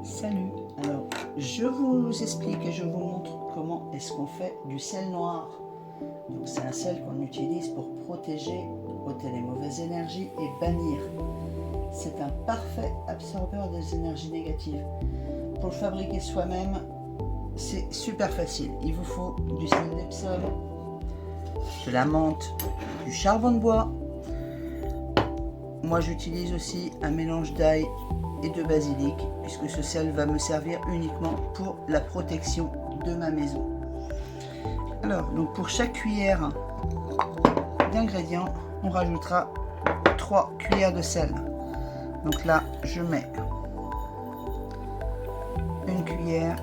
Salut. Alors, je vous explique et je vous montre comment est-ce qu'on fait du sel noir. Donc, c'est un sel qu'on utilise pour protéger, ôter les mauvaises énergies et bannir. C'est un parfait absorbeur des énergies négatives. Pour le fabriquer soi-même, c'est super facile. Il vous faut du sel d'Epsom, de la menthe, du charbon de bois. Moi, j'utilise aussi un mélange d'ail et de basilic, puisque ce sel va me servir uniquement pour la protection de ma maison. Alors, donc pour chaque cuillère d'ingrédients, on rajoutera 3 cuillères de sel. Donc là, je mets une cuillère,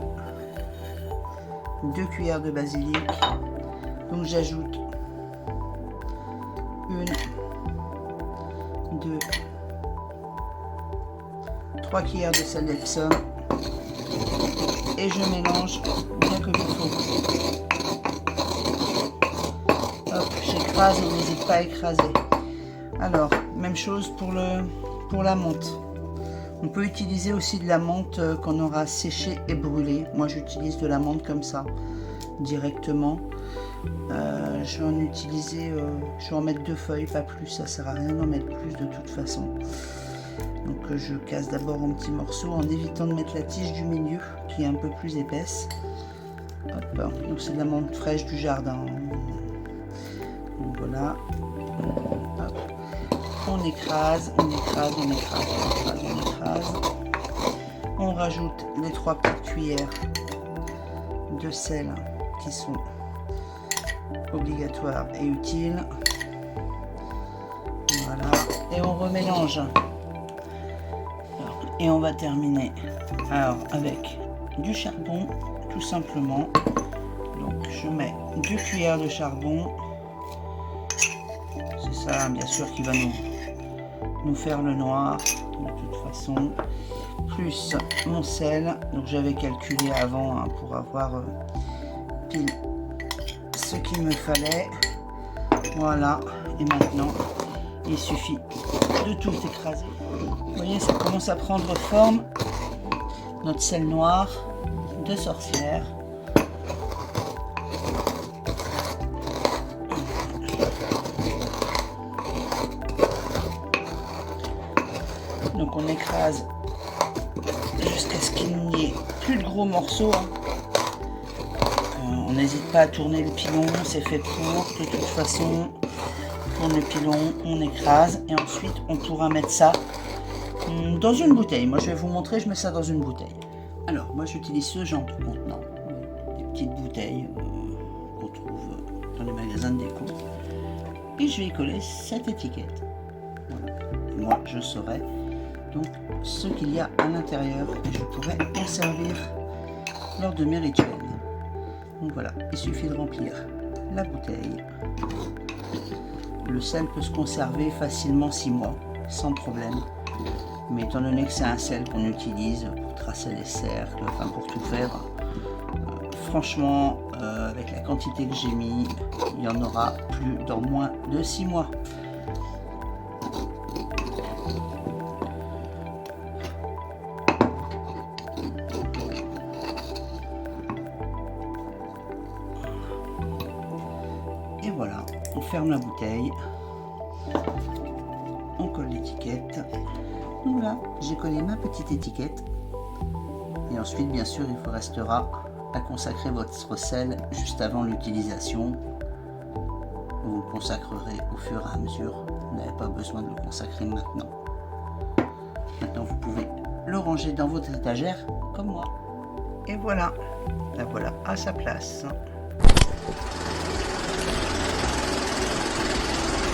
2 cuillères de basilic. Donc j'ajoute 1, 2, 3 cuillères de sel d'Epsom et je mélange bien comme il faut. Hop, j'écrase, on n'hésite pas à écraser. Alors, même chose pour la menthe. On peut utiliser aussi de la menthe qu'on aura séchée et brûlée. Moi, j'utilise de la menthe comme ça, directement. Je vais en utiliser, je vais en mettre 2 feuilles, pas plus. Ça sert à rien d'en mettre plus de toute façon. Donc je casse d'abord en petits morceaux en évitant de mettre la tige du milieu qui est un peu plus épaisse. Hop, donc c'est de la menthe fraîche du jardin. Donc voilà. Hop. On écrase, on écrase, on écrase, on écrase, on écrase. On rajoute les 3 petites cuillères de sel qui sont obligatoires et utiles. Voilà. Et on remélange. Et on va terminer alors avec du charbon, tout simplement. Donc je mets 2 cuillères de charbon. C'est ça, bien sûr, qui va nous faire le noir, de toute façon. Plus mon sel. Donc j'avais calculé avant pour avoir pile ce qu'il me fallait. Voilà. Et maintenant, il suffit de tout écraser. Vous voyez, ça commence à prendre forme. Notre sel noir de sorcière. Donc on écrase jusqu'à ce qu'il n'y ait plus de gros morceaux. On n'hésite pas à tourner le pilon, c'est fait pour. De toute façon, on tourne le pilon, on écrase et ensuite on pourra mettre ça dans une bouteille. Moi je vais vous montrer, je mets ça dans une bouteille. Alors moi j'utilise ce genre de contenant, des petites bouteilles qu'on trouve dans les magasins de déco. Et je vais y coller cette étiquette. Voilà. Et moi je saurai donc ce qu'il y a à l'intérieur et je pourrai en servir lors de mes rituels. Donc voilà, il suffit de remplir la bouteille. Le sel peut se conserver facilement 6 mois, sans problème. Mais étant donné que c'est un sel qu'on utilise pour tracer les cercles, enfin pour tout faire, franchement, avec la quantité que j'ai mis, il y en aura plus dans moins de 6 mois. Et voilà, on ferme la bouteille, on colle l'étiquette. Donc là, j'ai collé ma petite étiquette. Et ensuite, bien sûr, il vous restera à consacrer votre sel juste avant l'utilisation. Vous le consacrerez au fur et à mesure. Vous n'avez pas besoin de le consacrer maintenant. Maintenant, vous pouvez le ranger dans votre étagère, comme moi. Et voilà, la voilà à sa place.